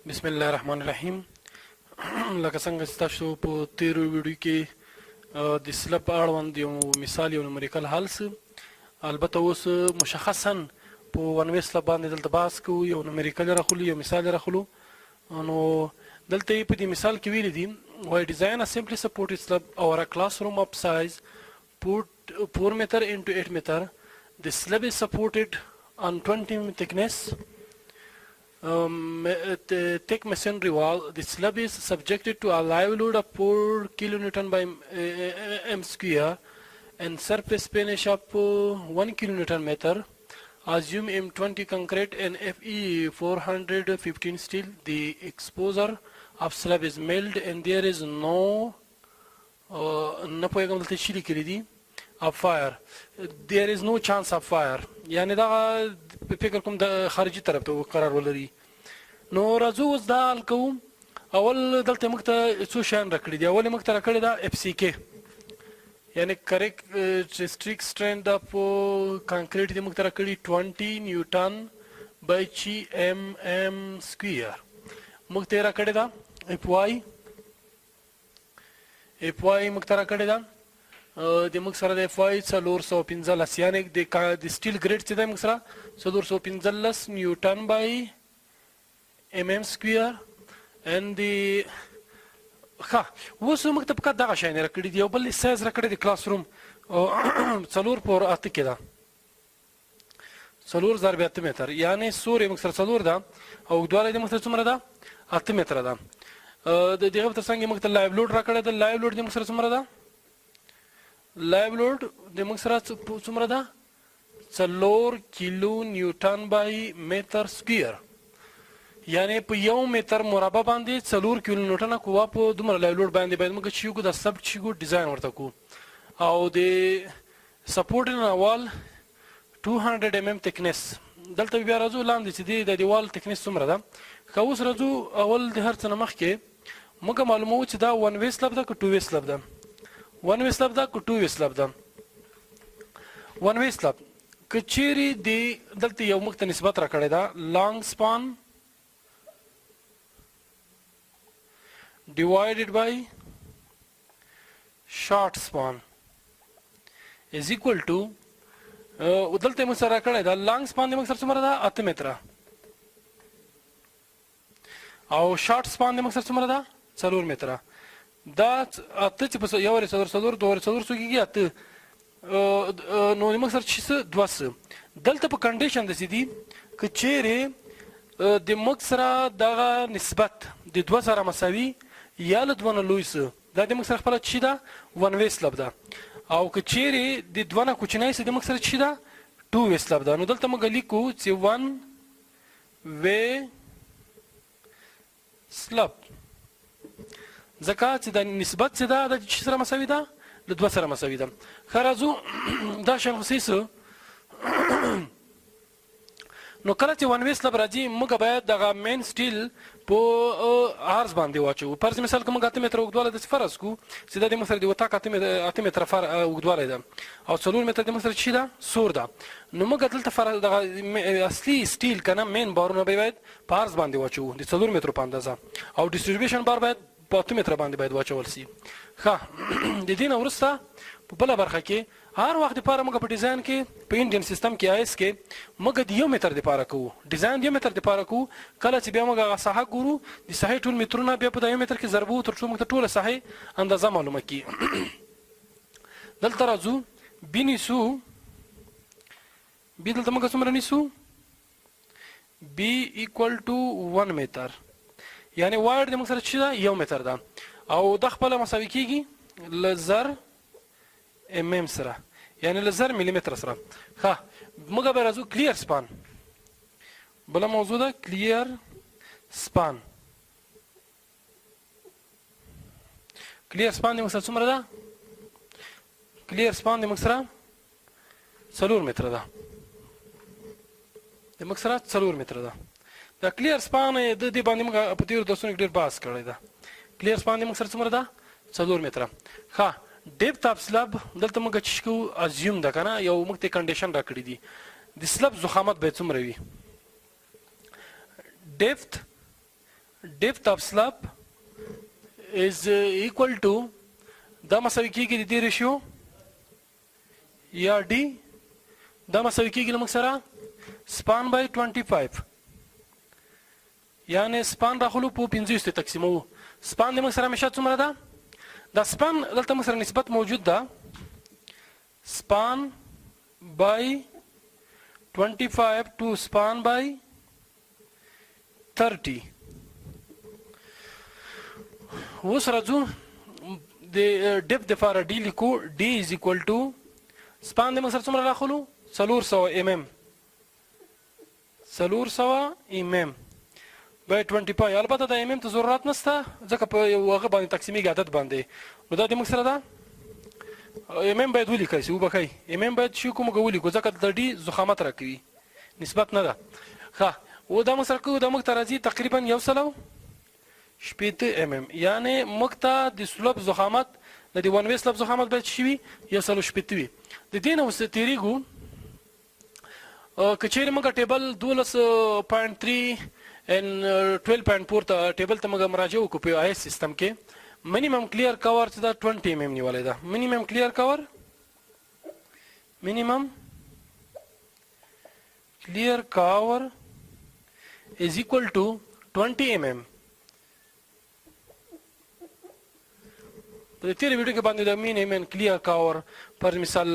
بسم الله الرحمن الرحیم. لکه څنګه چې تاسو په تیرو ویډیو کې د سلب په اړوند یو مثال یو نومریکل حل څه البته اوس مشخصا په ون وے سلب باندې دلته بحث کوو، یو نومریکل راخلو یو مثال راخلو. نو دلته په دې مثال کې ویل دي وای ډیزاین ا سمپلی سپورټډ سلب اور ا کلاس روم اف سایز 4 meter into 8 meter. The slab is supported on 20 thickness thick masonry wall. The slab is subjected to a live load of 4 kilonewton by m square and surface finish of 1 kilonewton meter. Assume M20 concrete and Fe 415 steel. The exposure of slab is milled and there is no of fire. There is no chance of fire. یعنی دا فکر کوم د خارجي طرف ته قرار ولري. نو راځو اوس دا حل کوو. اول دلته موږ ته څو شیان راکړي دي. اول موږ ته راکړي دا اف سی کې یعنی کریکټریسټیک سټرینث اف کانکریټ دې موږ ته راکړي 20 نیوټن بای چی ام ام سکویر. موږ ته راکړي دا اف واي موږ ته راکړي دا د موږ سره د فای 415 یعنی د سټیل ګریډ چې د موږ سره 415 نیوټن بای ام ام سکویر and the ښه اوس موږ ته فقط دغه شیان راکړي دي. یو بل سایز راکړی دی کلاس روم 4 پر 8 کې ده 4 ضرب 8 متر یعنی سوري موږ سره 4 ده او اوږدوالی د موږ سره څومره ده 8 متره ده. د دغه په ترڅنګ موږ ته لایو لوډ راکړی ده. لایو لوډ د موږ سره څومره ده لایو لوډ د موږ سره څومره ده 4 کیلو نیوټن بای متر سکویر یعنی په 1 متر مربع باندې 4 کیلو نیوټن قوه په دومره لایو لوډ باندې باید موږ چې یو د سب چې ډیزاین ورته کو او د سپورټ ان وال 200 mm thickness. دلته بیا راځو لاندې چې د دیوال thickness څومره ده. که اوس راځو اول د هر څه نه مخکې موږ معلوموو چې دا ون وے سلب ده که ټو وے سلب ده. ون وے سلب ده که ټو وے سلب ده. ون وے سلب که چیرې د دلته یو موږ ته نسبت راکړی ده لانګ سپان divided by short span is equal to دلته موږ سره راکړی ده لانګ سپان د موږ سره څومره ده 8 متره او شارټ سپان د موږ سره څومره ده 4 متره. دا اته چې په یو وری 4 دوه وری 4 څو کېږي اته نو موږ سره چې 200 دلته په کنډیشن د سیدي که چیرې د موږ سره دغه نسبت د 2 سره مساوي یا له 2 نه لوی څه دا د موږ سره خپله چې ده ون وے سلب ده او که چیرې د 2 نه کوچنی څه د موږ سره چې ده ټو وے سلب ده. نو دلته موږ لیکو چې ون وے سلب ځکه چې د نسبت چې ده د چې سره مساوي ده له 2 سره مساوي ده. ښه راځو دا شیان خو څه نو کله چې ون وے سلب راځي موږ باید دغه مین سټیل په عرض باندې واچوو. فرض مثال که موږ 8 متره اوږدوالی داسې فرض کړو چې دا د موږ سره د وطاق 8 متره اوږدوالی ده او 4 متره د موږ سره چې ده سور ده. نو موږ دلته دغه اصلي سټیل که نه مین بارونه به باید په عرض باندې واچوو د 4 مترو په اندازه او ډسټریبیوشن بار باید په 8 متره باندې باید واچول سي. ښه د دې نه وروسته په بله برخه کې هر وخت دپاره موږ په ډیزاین کې په انډین سیستم کې آیس کې موږ د 1 متر دپاره کوو ډیزاین د 1 متر دپاره کوو. کله چې بیا موږ هغه ساحه ګورو د ساحې ټول مترونه بیا په د 1 متر کې ضربو تر څو موږ ته ټوله ساحې اندازه معلومه کړي. دلته راځو بي نیسو بي دلته موږ څومره نیسو بي ایکوال ټو 1 متر یعنی وایر د موږ سره چې ده 1 متر ده او دا خپله مساوي کېږي له 1000 mm سره یعنی له 1000 ملي متره سره. ښه موږ به راځو کلیر سپان بله موضوع ده کلیر سپان. کلیر سپان د موږ سره څومره ده کلیر سپان د موږ سره 4 متره ده د موږ سره 4 متره ده. دا کلیر سپان د دې باندې موږ په تېرو درسونو کې ډېر بحث کړی ده. کلیر سپان د موږ سره څومره ده 4 متره. ښه ډیپت اف سلب دلته موږ چې کوو ازیوم ده که نه یو موږ ته کنډیشن راکړي دي د سلب ضخامت باید څومره وي. depth depth of slab is equal to دا مساوي کیږي د دې ریشیو یا डी دا مساوي کیږي موږ سره span by 25 یعنی span راخلو په 50 تقسیمو span د موږ سره همیشه څومره ده دا span دلته موږ سره نسبت موجود ده span by 25 to span by 30 اوس راځو د depth لپاره d لیکو d is equal to span د موږ سره څومره راخلو 400 mm 400 mm by 25 البته د mm ته ضرورت نشته ځکه په یو هغه باندې تقسیمي عادت باندې نو دا د موږ سره ده mm باید ولیکئ چې وبخئ mm باید شي کوم ولیکو ځکه د d ضخامت راکوي نسبت نه ده ښه و دا موږ سره کوو دا موږ ته راځي تقریبا 1.8 mm یعنی موږ ته د سلب ضخامت د دې ون وی سلب ضخامت باید شي وي 1.8 وي د دې نه اوس تیریږو کچېرې موږ ټیبل 12.3 ان 12.4 ته ټیبل ته موږ مراجعه وکړو په آی سیستم کې minimum clear cover چې دا 20 mm نیولې ده minimum clear cover is equal to 20 mm په تیرې ویډیو کې باندې د minimum clear cover پر مثال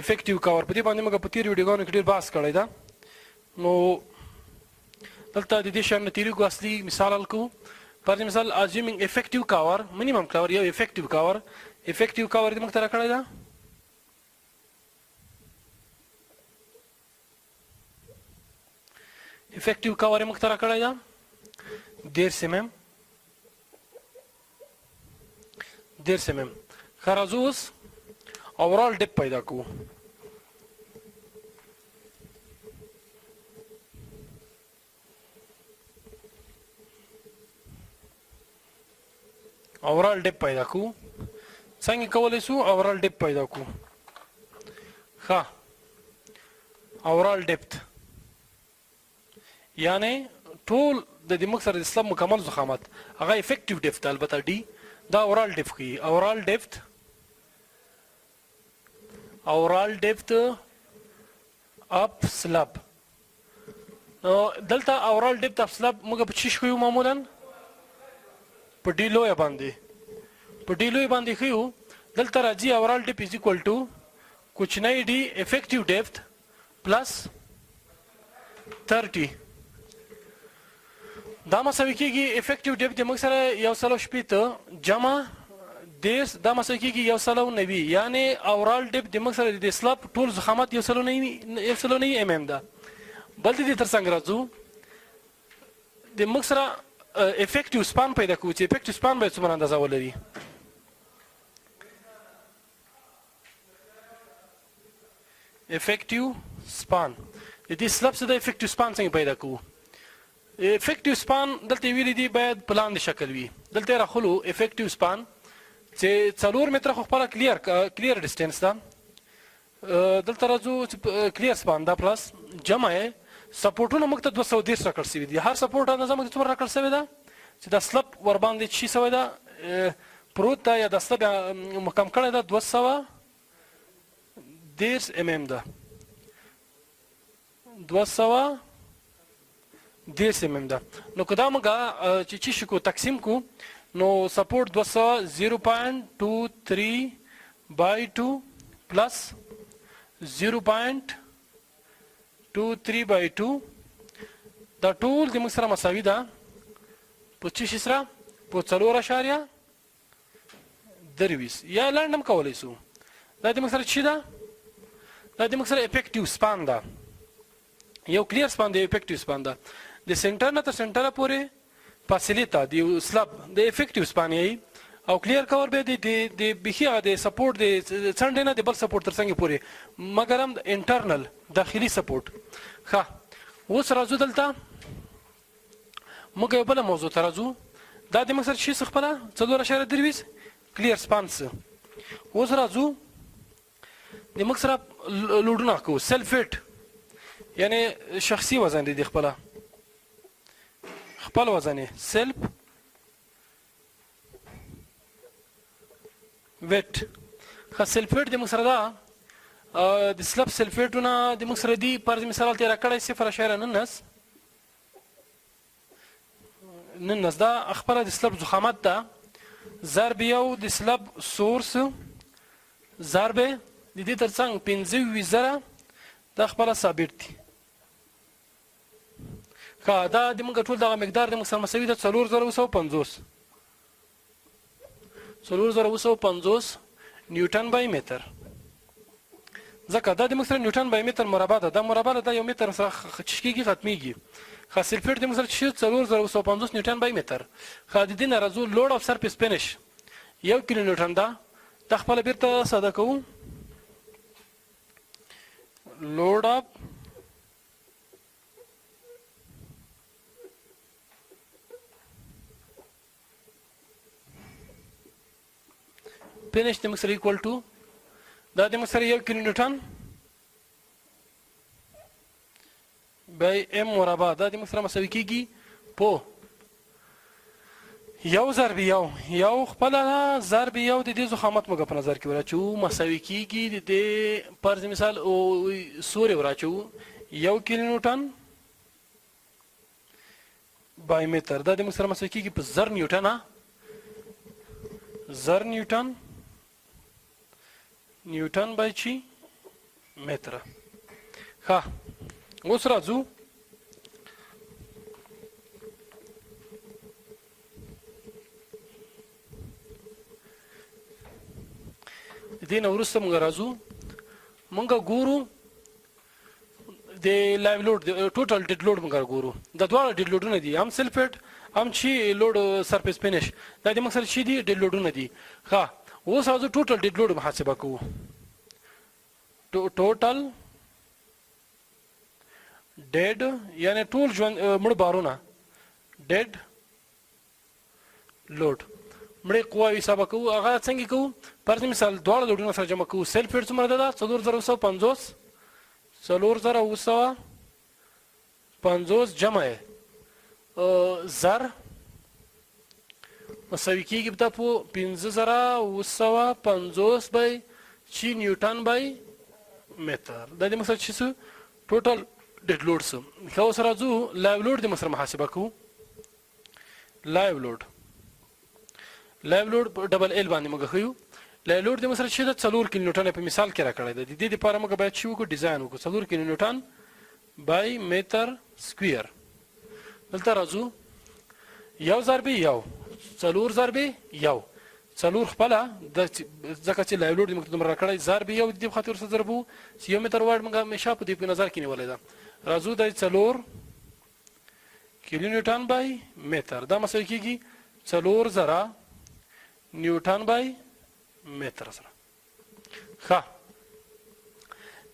effective cover په دې باندې موږ په تیرې ویډیوګانو کې ډېر بحث کړی ده نو دلته د دې شان تیریږو اصلي مثال الکو پر مثال assuming effective cover minimum cover یو effective cover دې موږ ته راکړی ده effective cover موږ ته راکړی ده 10 mm خرازوس overall depth پیدا کو overall depth پیدا کو څنګه کولای شو overall depth پیدا کو ښه overall depth یعنی ټول د دې موږ سره د اسلام مکمل ضخامت هغه effective depth البته دی دا overall depth کی overall depth up slab نو دلته overall depth up slab موږ په چی شو معمولا په ډی لوی باندې خو دلته راځي overall depth is equal to کوچنی d effective depth plus 30 دا مساوي کیږي effective depth د موږ سره 1.8 جمع دیس دا مساوي کیږي 1.9 یعنی overall depth د موږ سره د سلاب ټول ضخامت 1.9 mm ده بل دې تر څنګه راځو د موږ سره effective span پیدا کوو چې effective span به څومره اندازه ولري effective span د دې سلاب څخه د effective span څنګه پیدا کوو effective span دلته ویلي دی باید پلان د شکل وي دلته راخلو effective span چې 4 متره خو خپل کلیر ډیسټنس ده دلته راځو کلیر span دا پلس جمع سپورټونه موږ ته 210 راکړل شوی دي هر سپورټ اندازه موږ ته څومره راکړل شوی ده چې دا سلب ور باندې شي شوی ده پروت ده یا د سلب محکم کړی ده 210 mm ده 210 mm ده نو که دا موږ چې چی شو تقسیم کو نو سپورټ 0.23 by 2 plus 0.23 by 2 دا ټول د موږ سره مساوي ده په چی سره په 4.23 یا لاندې کولای شو دا د موږ سره چی ده دا د موږ سره effective span ده یو کلیر span دی effective span ده د سنټر نه تر سنټر پورې فاصله ته دی سلاب د effective span یې او کلیر کور به د بخیا د سپورټ د څنډه نه د بل سپورټ تر څنګه پورې مګر هم انټرنل داخلي سپورټ ښه اوس راځو دلته موږ یو بل موضوع ته راځو دا د موږ سره شي خپله 4.23 کلیر سپانس اوس راځو د موږ سره لوډونه کوو سلف ویټ یعنی شخصي وزن دی خپله خپل وزن سیلف ویټ. ښه سلفیټ د موږ سره ده د سلب سلفیټونه د موږ سره دي فرض مثال تېره کړی 0.19 دا خپله د سلب ضخامت ده ضرب یو د سلب سورس ضرب د دې ترڅنګ 25,000 دا خپله ثابت دي. ښه دا د موږ ټول دغه مقدار د موږ سره مساوي ده 4,250 4,250 نیوټن بای متر. ځکه دا د موږ سره نیوټن بای متر مربع ده. دا مربع ده دا یو متر سره کېږي ختمیږي. ښه سلفیټ د موږ سره چې 4,250 نیوټن بای متر. ښه د دې نه راځو لوډ اف سرفیس فینش 1 کیلو نیوټن ده. دا خپله بیرته ساده کوو. لوډ اف فینش د موږ سره ایکوال ټو دا د موږ سره 1 کیلو نیوټن بای ام مربع دا د موږ سره مساوي کېږي په یو ضرب یو خپله ضرب یو د دې ضخامت موږ په نظر کې وراچوو مساوي کېږي د دې فرض مثال سوري وراچوو 1 کیلو نیوټن بای متر دا د موږ سره مساوي کېږي په زر نیوټن نیوټن بای چی متر. ښه اوس راځو د دې نه وروسته موږ راځو موږ ګورو د لایو لوډ ټوټل ډیډ لوډ موږ ګورو. دا دواړه ډیډ لوډونه دي هم سلفیټ هم چې لوډ سرفیس فینش دا د موږ سره چې دي ډیډ لوډونه دي. ښه اوس راځو ټوټل ډیډ لوډ محاسبه کوو. ټوټل ډیډ یعنی ټول ژوند مړه بارونه ډیډ لوډ مړې قواوې حسابه کوو. هغه څنګه کوو؟ فرض مثال دواړه لوډونه سره جمع کوو. سلفیټ څومره ده 4,250 4,250 جمع زر مساوي کېږي دا په 5,250 بای چې نیوټن بای متر. دا د موږ سره چې څه ټوټل ډیډ لوډ څه. ښه اوس راځو لایو لوډ د موږ سره محاسبه کوو. لایو لوډ په ډبل ایل باندې موږ ښیو. لایو لوډ د موږ سره چې ده 4 کیلو نیوټن په مثال کې راکړی ده. د دې دپاره موږ باید چې وکړو ډیزاین وکړو 4 کیلو نیوټن بای متر سکویر. دلته راځو یو ضرب یو 4 ضرب یو 4 خپله ځکه چې لایو لوډ موږ ته دومره راکړی ضرب یو د دې په خاطر ورسره ضربو چې 1 متر واټ موږ همیشه په دې په نظر کې نیولی ده. راځو دا 4 کیلو نیوټن بای متر دا مساوي کېږي 4,000 نیوټن بای متر سره. ښه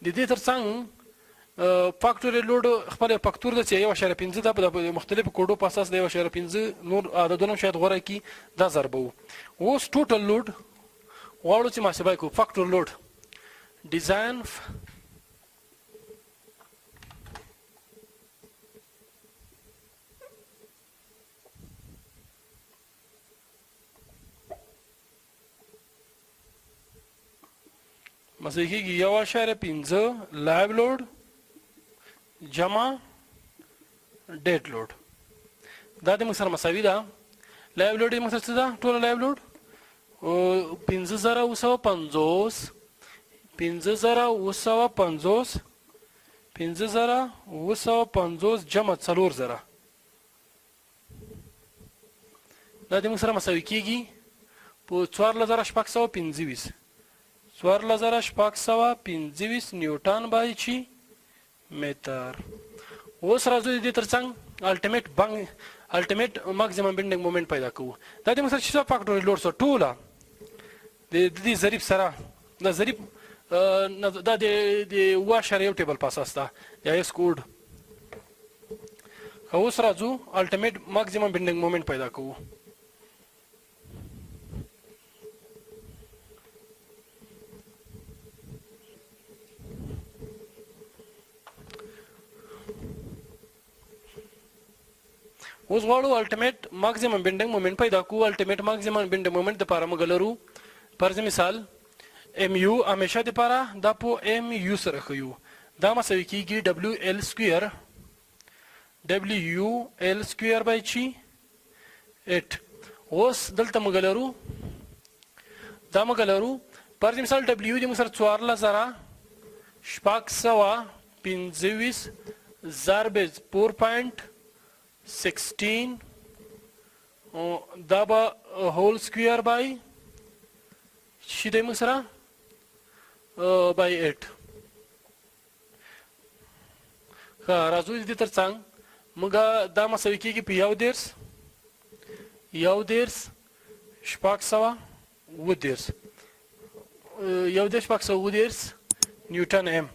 د دې ترڅنګ فاکټوري لوډ خپل فاکتور د 1.5 ده په مختلفو کوډو په اساس د 1.5 نور عددونه شاید غوره کی دا ضرب وو. اوس ټوټل لوډ غواړو چې محاسبه کوو. فاکټور لوډ ډیزاین مساوي کېږي 1.5 لایو لوډ جمع ډیډ لوډ. دا د موږ سره مساوي ده. لایو لوډ یې موږ سره څه ده ټوله لایو لوډ 5,250 5,250 جمع 4,000 دا د موږ سره مساوي کېږي په 4,625 4,625 نیوټن بای چی متر. اوس راځو د دې ترڅنګ الټیمیټ ماکسیمم بینډینګ مومنت پیدا کوو. دا د موږ سره چې فاکټوري لوډ سره ټوله د دې ضریب سره دا ضریب دا د 1.1 ټیبل په اساس ده یا اس کوډ. اوس راځو الټیمیټ ماکسیمم بینډینګ مومنت پیدا کوو. اوس غواړو الټیمیټ ماکسیمم بینډینګ مومنت پیدا کوو الټیمیټ ماکسیمم بینډینګ مومنت لپاره موږ لرو فرض مثال ام یو همیشه لپاره دا په ام یو سره ښیو دا مساوي کیږي ډبلیو ال سکویر ډبلیو ال سکویر بای چی 8 اوس دلته موږ لرو فرض مثال ډبلیو دې موږ سره 14000 شپږ سوه 25 ضرب 4.16 دا به هول سکویر بای شي دی موږ سره بای 8 ښه راځو د دې تر څنګ موږ دا مساوي کېږي په 1.10 شپږ سوه 10 نیوټن ام